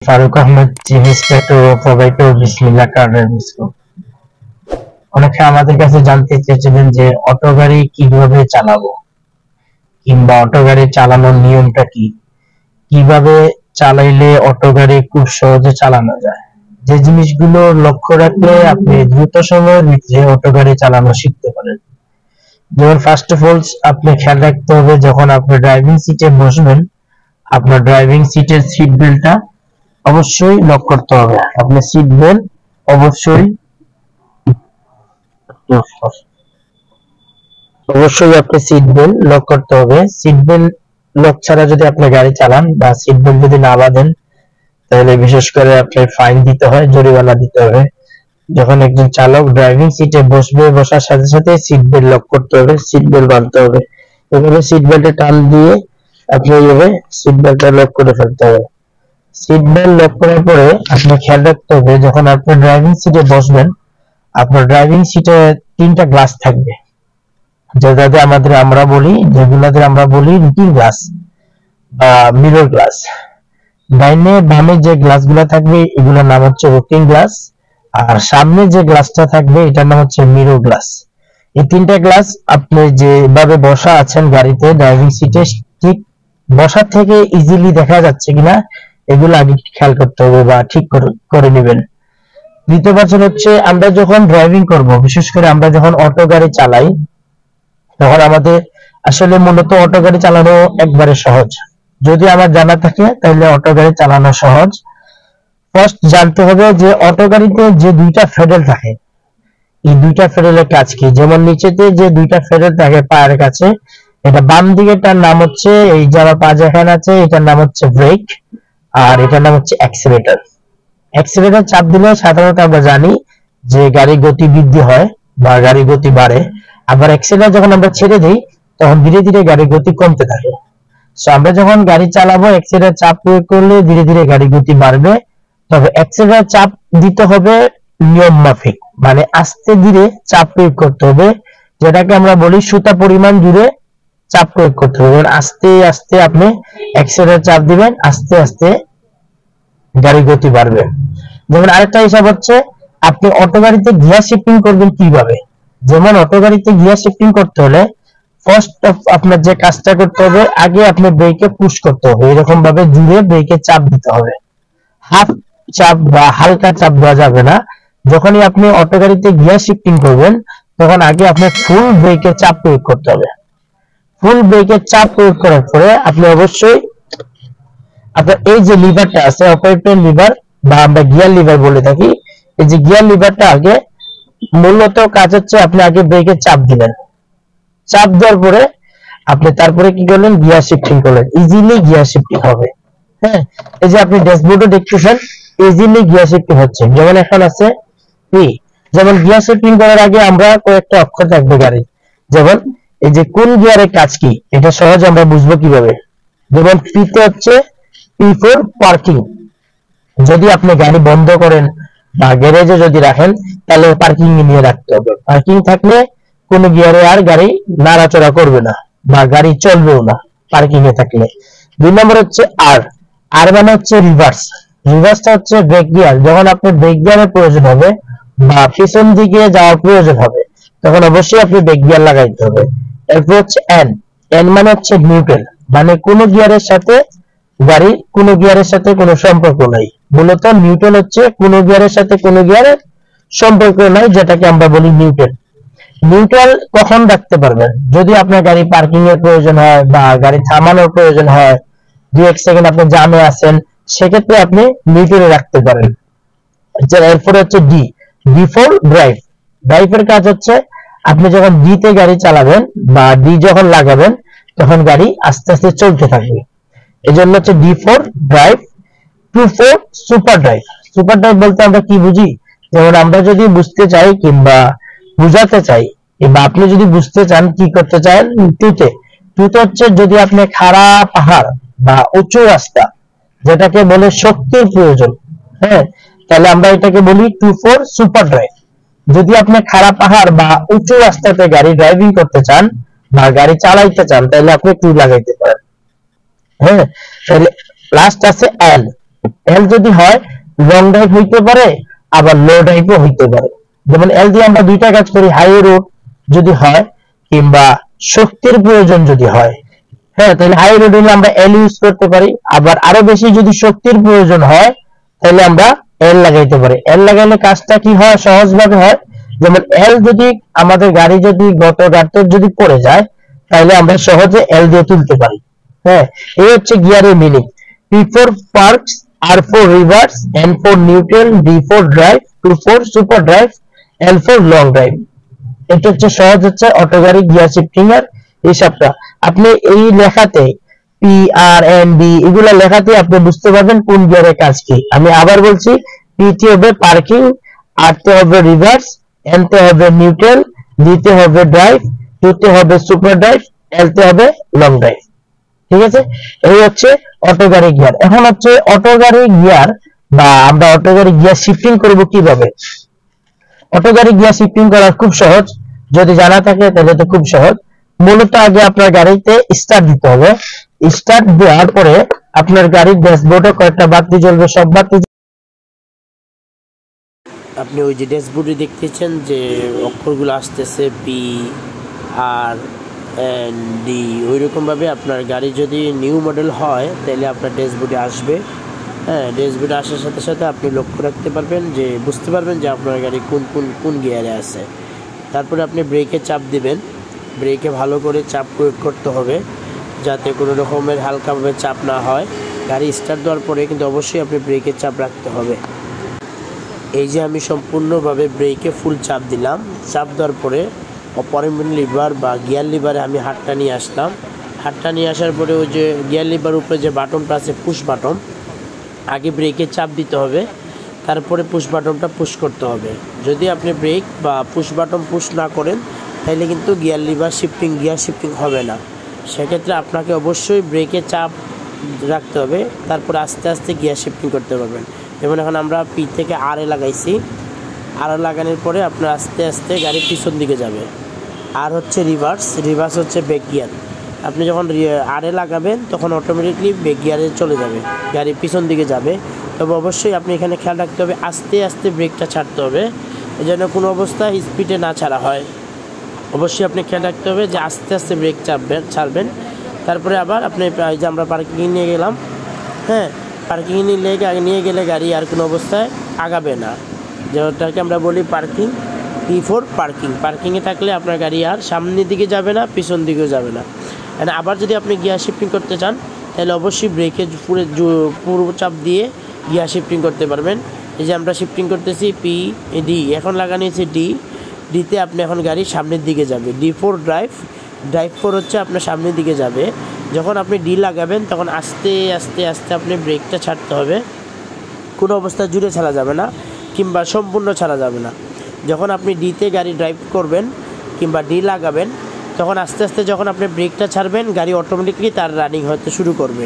Faruk Ahmed chief inspector ও provider বিসমিল্লাহ কার্ডের মিসকো। অনেকে আমাদের কাছে জানতে চেয়েছিলেন যে অটো গাড়ি কিভাবে চালাবো, কিংবা অটো গাড়ি চালানোর নিয়মটা কি, কিভাবে চালাইলে অটো গাড়ি খুব সহজে চালানো যায়। যে জিনিসগুলো লক্ষ্য রাখলে আপনি দ্রুত সময়ের ভিতরে অটো গাড়ি চালানো শিখতে পারেন। যেমন ফার্স্ট অফ অল আপনি খেয়াল রাখতে হবে, যখন আপনি ড্রাইভিং সিটে বসবেন, আপনার ড্রাইভিং সিটের সিট বেল্টটা অবশ্যই লক করতে হবে। আপনি সিট বেল্ট অবশ্যই আপনি সিট বেল্ট লক করতে হবে। সিট বেল্ট লক ছাড়া যদি আপনি গাড়ি চালান বা সিট বেল্ট যদি না বাঁধেন, তাহলে বিশেষ করে আপনি ফাইন দিতে হয়, জরিমানা দিতে হবে। যখন একজন চালক ড্রাইভিং সিটে বসবে, বসার সাথে সাথে সিট বেল্ট লক করতে হবে, সিট বেল্ট বাঁধতে হবে। এভাবে সিট বেল্টে টান দিয়ে আপনি এইভাবে সিট বেল্টটা লক করে ফেলতে হবে। সিট বেল্ট লক করার পরে আপনি খেয়াল রাখতে হবে, যখন আপনি ড্রাইভিং সিটে বসবেন, আপনার ড্রাইভিং সিটে 3টা গ্লাস থাকবে, যেগুলোতে আমরা বলি লুকিং গ্লাস বা মিরর গ্লাস। ডাইনে বামে যে গ্লাসগুলো থাকবে এগুলোর নাম হচ্ছে লুকিং গ্লাস, আর সামনে যে গ্লাসটা থাকবে এটার নাম হচ্ছে মিরর গ্লাস। এই 3টা গ্লাস আপনি যেভাবে বসা আছেন গাড়িতে ড্রাইভিং সিটে, ঠিক বসা থেকে ইজিলি দেখা যাচ্ছে কিনা এগুলো আগে খেয়াল করতে হবে বা ঠিক করে নেবেন। দ্বিতীয় বিষয় হচ্ছে, আমরা যখন ড্রাইভিং করব, বিশেষ করে আমরা যখন অটো গাড়ি চালাই, তখন আমাদের আসলে মূলত অটো গাড়ি চালানো একবারে সহজ। যদি আমার জানা থাকে তাহলে অটো গাড়ি চালানো সহজ। ফার্স্ট জানতে হবে যে অটো গাড়িতে যে 2টা ফেডারেল থাকে, এই 2টা ফেডারেলের কাজ কি। যেমন নিচেতে যে 2টা ফেডারেল থাকে পায়ের কাছে, এটা বাম দিকেরটার নাম হচ্ছে, এই যে আমার পা যেখানে আছে এটার নাম হচ্ছে ব্রেক, আর এটার নাম হচ্ছে অ্যাক্সিলারেটর। অ্যাক্সিলারেটর চাপ দিলে সাধারণত আমরা জানি যে গাড়ির গতি বৃদ্ধি হয় বা গাড়ির গতি বাড়ে। আবার অ্যাক্সিলারেটর যখন আমরা ছেড়ে দিই তখন ধীরে ধীরে গাড়ির গতি কমতে থাকে। সো আমরা যখন গাড়ি চালাবো অ্যাক্সিলারেটর চাপ প্রয়োগ করলে ধীরে ধীরে গাড়ির গতি বাড়বে। তবে অ্যাক্সিলারেটর চাপ দিতে হবে নিয়ম মাফিক, মানে আস্তে ধীরে চাপ প্রয়োগ করতে হবে, যেটাকে আমরা বলি সুতা পরিমাণ জুড়ে চাপ প্রয়োগ করতে হবে। আস্তে আস্তে আপনি অ্যাক্সিলারেটর চাপ দিবেন, আস্তে আস্তে গাড়ির গতি বাড়বে। যেমন আরেকটা হিসাব হচ্ছে, আপনি অটো গাড়িতে গিয়ার শিফটিং করবেন কিভাবে। যেমন অটো গাড়িতে গিয়ার শিফটিং করতে হলে ফার্স্ট আপনার যে কাজটা করতে হবে, আগে আপনি ব্রেকে পুশ করতে হবে, এরকম ভাবে জুড়ে ব্রেকে চাপ দিতে হবে। হাফ চাপ বা হালকা চাপ দেওয়া যাবে না। যখনই আপনি অটো গাড়িতে গিয়ার শিফটিং করবেন, তখন আগে আপনি ফুল ব্রেকে চাপ প্রয়োগ করতে হবে। ফুল ব্রেকে চাপ প্রয়োগ করার পরে আপনি অবশ্যই আপনার এই যে লিভারটা আছে, অপারেটর লিভার বা আমরা গিয়ার লিভার বলে থাকি, এই যে গিয়ার লিভারটা আগে মূলত কাজ হচ্ছে, আপনি আগে ব্রেকে চাপ দিলেন, চাপ দেওয়ার পরে আপনি তারপরে কি করলেন, গিয়ার শিফটিং করলেন, ইজিলি গিয়ার শিফটিং হবে। হ্যাঁ, এই যে আপনি ড্যাশবোর্ডে দেখতেছেন ইজিলি গিয়ার শিফটিং হচ্ছে। যেমন এখন আছে পি, যেমন গিয়ার শিফটিং করার আগে আমরা কয়েকটা অক্ষর থাকবে গাড়ি, যেমন এই যে কোন গিয়ারের কাজ কি, এটা সহজে আমরা বুঝবো কিভাবে। যেমন পি তে হচ্ছে পি ফর পার্কিং, যদি আপনি গাড়ি বন্ধ করেন বা গ্যারেজে যদি রাখেন তাহলে পার্কিং এ নিয়ে রাখতে হবে। পার্কিং থাকলে কোন গিয়ারে আর গাড়ি নাড়াচড়া করবে না বা গাড়ি চলবেও না পার্কিং এ থাকলে। 2 নম্বর হচ্ছে আর, আর মানে হচ্ছে রিভার্স। রিভার্সটা হচ্ছে ব্রেক গিয়ার, যখন আপনার ব্রেক গিয়ারের প্রয়োজন হবে বা পিছন দিকে যাওয়ার প্রয়োজন হবে তখন অবশ্যই আপনি ব্রেক গিয়ার লাগাইতে হবে। এরপর হচ্ছে এন, এন মানে হচ্ছে নিউট্রাল, মানে কোন গিয়ারের সাথে গাড়ি কোন গিয়ারের সাথে কোনো সম্পর্ক নাই। মূলত নিউট্রাল হচ্ছে কোন গিয়ারের সাথে কোন গিয়ারের সম্পর্ক নাই, যেটাকে আমরা বলি নিউট্রাল। নিউট্রাল কখন রাখতে পারবেন, যদি আপনার গাড়ি পার্কিং এর প্রয়োজন হয় বা গাড়ি থামানোর প্রয়োজন হয়, 2-1 সেকেন্ড আপনি জামে আছেন, সেক্ষেত্রে আপনি নিউট্রালে রাখতে পারেন। এরপরে হচ্ছে ডি, ডি ফর ড্রাইভ। ড্রাইভের কাজ হচ্ছে, আপনি যখন ডি তে গাড়ি চালাবেন বা ডি যখন লাগাবেন তখন গাড়ি আস্তে আস্তে চলতে থাকবে, এই জন্য হচ্ছে D for drive. 2 for super drive. Super drive বলতে আমরা কি বুঝি, যেমন আমরা যদি বুঝতে চাই কিংবা বুঝাতে চাই কিংবা আপনি যদি বুঝতে চান কি করতে চান, টুতে হচ্ছে যদি আপনি খাড়া পাহাড় বা উঁচু রাস্তা, যেটাকে বলে শক্তির প্রয়োজন, হ্যাঁ, তাহলে আমরা এটাকে বলি 2 ফর সুপার ড্রাইভ। যদি আপনি খাড়া পাহাড় বা উঁচু রাস্তাতে গাড়ি ড্রাইভিং করতে চান বা গাড়ি চালাইতে চান তাহলে আপনি 2 লাগাইতে পারেন। হ্যাঁ, তাহলে লাস্ট আছে এল, এল যদি হয় লং ড্রাইভ হইতে পারে, আবার লো ড্রাইভও হইতে পারে। যেমন এল দিয়ে আমরা দুইটা কাজ করি, হাই রোড যদি হয় কিংবা শক্তির প্রয়োজন যদি হয়, হ্যাঁ, তাহলে হাই রোড হলে আমরা এল ইউজ করতে পারি। আবার আরো বেশি যদি শক্তির প্রয়োজন হয় তাহলে আমরা এল লাগাইতে পারি। এল লাগাইলে কাজটা কি হয়, সহজভাবে হয়। যেমন এল যদি আমাদের গাড়ি যদি গত রাতে যদি পড়ে যায় তাহলে আমরা সহজে এল দিয়ে তুলতে পারি। হ্যাঁ, এই হচ্ছে গিয়ারের meaning. P for parks, R for reverse, N for neutral, D for drive, two for super drive, L for long drive. এটা হচ্ছে সহজ হচ্ছে অটো গাড়ি গিয়ার শিফটিং এর হিসাবটা। আপনি এই লেখাতে পি আর এন ডি এগুলা লেখাতে আপনি বুঝতে পারবেন কোন গিয়ারের কাজ কি। আমি আবার বলছি, পি তে হবে পার্কিং, আর তে হবে রিভার্স, এন তে হবে নিউট্রাল, ডি তে হবে ড্রাইভ, টু তে হবে সুপার ড্রাইভ, এল তে হবে লং ড্রাইভ। ঠিক আছে, এই হচ্ছে অটো গাড়ি গিয়ার। এখন হচ্ছে অটো গাড়ি গিয়ার বা আমরা অটো গাড়ি গিয়ার শিফটিং করব কিভাবে। অটো গাড়ি গিয়ার শিফটিং করা খুব সহজ, যদি জানা থাকে তাহলে তো খুব সহজ। মূলত আগে আপনার গাড়িতে স্টার্ট দিতে হবে। স্টার্ট দেওয়ার পরে আপনার গাড়ির ড্যাশবোর্ডে কয়েকটা বাতি জ্বলবে, সব বাতি আপনি ওই যে ড্যাশবোর্ডে দেখতেছেন যে অক্ষরগুলো আসতেছে পি আর এন ডি, ওই রকমভাবে আপনার গাড়ি যদি নিউ মডেল হয় তাহলে আপনার ড্যাশবোর্ডে আসবে। হ্যাঁ, ড্যাশবোর্ডে আসার সাথে সাথে আপনি লক্ষ্য রাখতে পারবেন, যে বুঝতে পারবেন যে আপনার গাড়ি কোন কোন কোন গিয়ারে আছে। তারপরে আপনি ব্রেকে চাপ দিবেন। ব্রেকে ভালো করে চাপ প্রয়োগ করতে হবে যাতে কোনো রকমের হালকাভাবে চাপ না হয়। গাড়ি স্টার্ট দেওয়ার পরে কিন্তু অবশ্যই আপনি ব্রেকের চাপ রাখতে হবে। এই যে আমি সম্পূর্ণভাবে ব্রেকে ফুল চাপ দিলাম। চাপ দেওয়ার পরে অপারেন্ট লিভার বা গিয়ার লিভারে আমি হাতটা নিয়ে আসলাম। হাতটা নিয়ে আসার পরে ওই যে গিয়ার লিভার উপরে যে বাটনটা আছে পুশ বাটন, আগে ব্রেকে চাপ দিতে হবে, তারপরে পুশ বাটনটা পুশ করতে হবে। যদি আপনি ব্রেক বা পুশ বাটন পুশ না করেন তাহলে কিন্তু গিয়ার শিফটিং হবে না। সেক্ষেত্রে আপনাকে অবশ্যই ব্রেকে চাপ রাখতে হবে, তারপরে আস্তে আস্তে গিয়ার শিফটিং করতে পারবেন। যেমন এখন আমরা পি থেকে আর এ লাগাইছি, আর লাগানোর পরে আপনার আস্তে আস্তে গাড়ি পিছন দিকে যাবে। আর হচ্ছে রিভার্স হচ্ছে ব্যাক গিয়ার। আপনি যখন আর এ লাগাবেন তখন অটোমেটিকলি ব্যাক গিয়ারে চলে যাবে, গাড়ি পিছন দিকে যাবে। তবে অবশ্যই আপনি এখানে খেয়াল রাখতে হবে আস্তে আস্তে ব্রেকটা ছাড়তে হবে, যেন কোনো অবস্থায় স্পিডে না ছাড়া হয়। অবশ্যই আপনি খেয়াল রাখতে হবে যে আস্তে আস্তে ব্রেক ছাড়বেন। তারপরে আবার আপনি যে আমরা পার্কিং নিয়ে গেলাম, হ্যাঁ, পার্কিং নিয়ে গেলে গাড়ি আর কোনো অবস্থায় আগাবে না, যেটাকে আমরা বলি পার্কিং। P for parking. পার্কিংয়ে থাকলে আপনার গাড়ি আর সামনের দিকে যাবে না, পিছন দিকেও যাবে না। আবার যদি আপনি গিয়ার শিফটিং করতে চান তাহলে অবশ্যই ব্রেকে পুরো চাপ দিয়ে গিয়ার শিফটিং করতে পারবেন। এই যে আমরা শিফটিং করতেছি পি ডি, এখন লাগানো হয়েছে ডিতে আপনি এখন গাড়ি সামনের দিকে যাবে। ডি ফর ড্রাইভ ফর হচ্ছে আপনার সামনের দিকে যাবে। যখন আপনি ডি লাগাবেন তখন আস্তে আস্তে আস্তে আপনি ব্রেকটা ছাড়তে হবে, কোনো অবস্থায় জুড়ে ছাড়া যাবে না কিংবা সম্পূর্ণ ছাড়া যাবে না। যখন আপনি ডিতে গাড়ি ড্রাইভ করবেন কিংবা ডি লাগাবেন তখন আস্তে আস্তে যখন আপনি ব্রেকটা ছাড়বেন গাড়ি অটোমেটিকলি তার রানিং হতে শুরু করবে।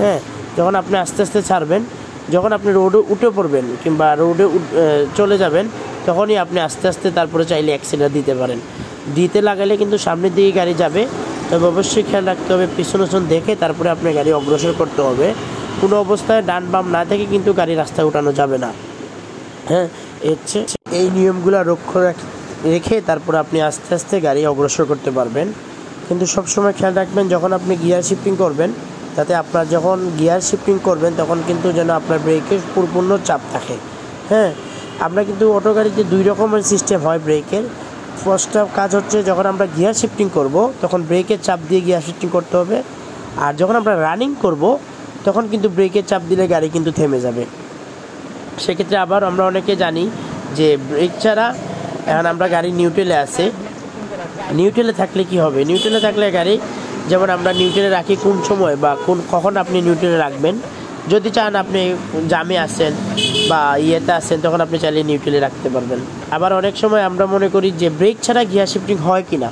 হ্যাঁ, যখন আপনি আস্তে আস্তে ছাড়বেন, যখন আপনি রোডে উঠে পড়বেন কিংবা রোডে চলে যাবেন তখনই আপনি আস্তে আস্তে তারপরে চাইলে অ্যাক্সিলারেটর দিতে পারেন। ডিতে লাগালে কিন্তু সামনের দিকে গাড়ি যাবে, তবে অবশ্যই খেয়াল রাখতে হবে পিছন দেখে তারপরে আপনার গাড়ি অগ্রসর করতে হবে। কোনো অবস্থায় ডান বাম না থেকে কিন্তু গাড়ি রাস্তায় উঠানো যাবে না। হ্যাঁ, এই নিয়মগুলো লক্ষ্য রেখে তারপর আপনি আস্তে আস্তে গাড়ি অগ্রসর করতে পারবেন। কিন্তু সবসময় খেয়াল রাখবেন যখন আপনি গিয়ার শিফটিং করবেন তাতে আপনার যখন গিয়ার শিফটিং করবেন তখন কিন্তু যেন আপনার ব্রেকের পূর্ণ চাপ থাকে। হ্যাঁ, আমরা কিন্তু অটো গাড়িতে দুই রকমের সিস্টেম হয় ব্রেকের। ফার্স্ট কাজ হচ্ছে যখন আমরা গিয়ার শিফটিং করব তখন ব্রেকের চাপ দিয়ে গিয়ার শিফটিং করতে হবে, আর যখন আমরা রানিং করব তখন কিন্তু ব্রেকের চাপ দিলে গাড়ি কিন্তু থেমে যাবে। সেক্ষেত্রে আবার আমরা অনেকে জানি যে ব্রেক ছাড়া এখন আমরা গাড়ি নিউট্রালে আছে, নিউট্রালে থাকলে কি হবে, নিউট্রালে থাকলে গাড়ি যেমন আমরা নিউট্রালে রাখি কোন সময় বা কখন আপনি নিউট্রালে রাখবেন। যদি চান আপনি জামে আসেন বা ইয়েতে আসেন তখন আপনি চাইলে নিউট্রালে রাখতে পারবেন। আবার অনেক সময় আমরা মনে করি যে ব্রেক ছাড়া গিয়ার শিফটিং হয় কি না।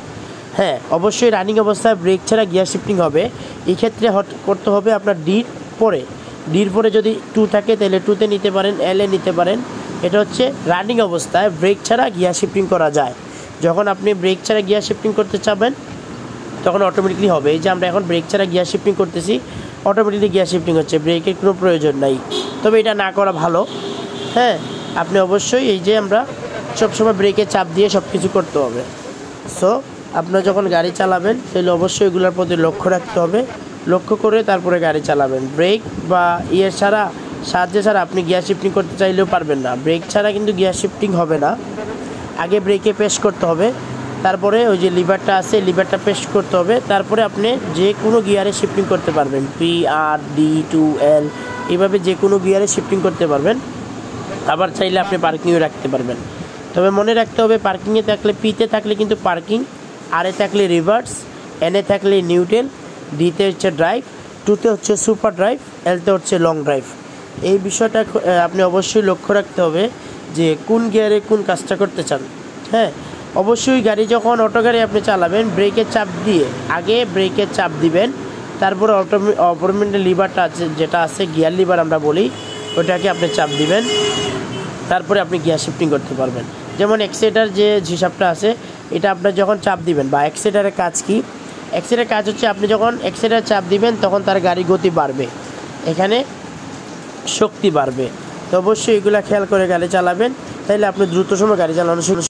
হ্যাঁ, অবশ্যই রানিং অবস্থায় ব্রেক ছাড়া গিয়ার শিফটিং হবে। এই ক্ষেত্রে করতে হবে আপনার ডির পরে যদি 2 থাকে তাহলে 2তে নিতে পারেন, এলে নিতে পারেন। এটা হচ্ছে রানিং অবস্থায় ব্রেক ছাড়া গিয়ার শিফটিং করা যায়। যখন আপনি ব্রেক ছাড়া গিয়ার শিফটিং করতে চাবেন তখন অটোমেটিকলি হবে। এই যে আমরা এখন ব্রেক ছাড়া গিয়ার শিফটিং করতেছি, অটোমেটিকলি গিয়ার শিফটিং হচ্ছে, ব্রেকের কোনো প্রয়োজন নাই। তবে এটা না করা ভালো। হ্যাঁ, আপনি অবশ্যই এই যে আমরা সবসময় ব্রেকে চাপ দিয়ে সব কিছু করতে হবে। সো আপনারা যখন গাড়ি চালাবেন তাহলে অবশ্যই এগুলোর প্রতি লক্ষ্য রাখতে হবে, লক্ষ্য করে তারপরে গাড়ি চালাবেন। ব্রেক বা সাহায্যে ছাড়া আপনি গিয়ার শিফটিং করতে চাইলেও পারবেন না। ব্রেক ছাড়া কিন্তু গিয়ার শিফটিং হবে না। আগে ব্রেকে প্রেস করতে হবে, তারপরে ওই যে লিভারটা আছে লিভারটা প্রেস করতে হবে, তারপরে আপনি যে কোনো গিয়ারে শিফটিং করতে পারবেন। P, R, D, 2, L এইভাবে যে কোনো গিয়ারে শিফটিং করতে পারবেন। আবার চাইলে আপনি পার্কিংয়ে রাখতে পারবেন। তবে মনে রাখতে হবে পার্কিংয়ে থাকলে, পিতে থাকলে কিন্তু পার্কিং, আরে থাকলে রিভার্স, এনে থাকলে নিউট্রাল, ডিতে হচ্ছে ড্রাইভ, টুতে হচ্ছে সুপার ড্রাইভ, এলতে হচ্ছে লং ড্রাইভ। এই বিষয়টা আপনি অবশ্যই লক্ষ্য রাখতে হবে যে কোন গিয়ারে কোন কাজটা করতে চান। হ্যাঁ, অবশ্যই গাড়ি যখন অটো গাড়ি আপনি চালাবেন ব্রেকের চাপ দিয়ে আগে ব্রেকের চাপ দিবেন, তারপরে অটোমেটিক লিভারটা আছে যেটা আছে গিয়ার লিভার আমরা বলি, ওটাকে আপনি চাপ দিবেন, তারপরে আপনি গিয়ার শিফটিং করতে পারবেন। যেমন এক্সেলেটার যে হিসাবটা আছে এটা আপনার যখন চাপ দিবেন, বা এক্সেলেটারের কাজ কি, এক্সেলেটারের কাজ হচ্ছে আপনি যখন এক্সেলেটার চাপ দিবেন তখন তার গাড়ি গতি বাড়বে, এখানে শক্তি বাড়বে। তো অবশ্যই এগুলো খেয়াল করে গাড়ি চালাবেন, তাহলে আপনি দ্রুত সময় গাড়ি চালানো শুরু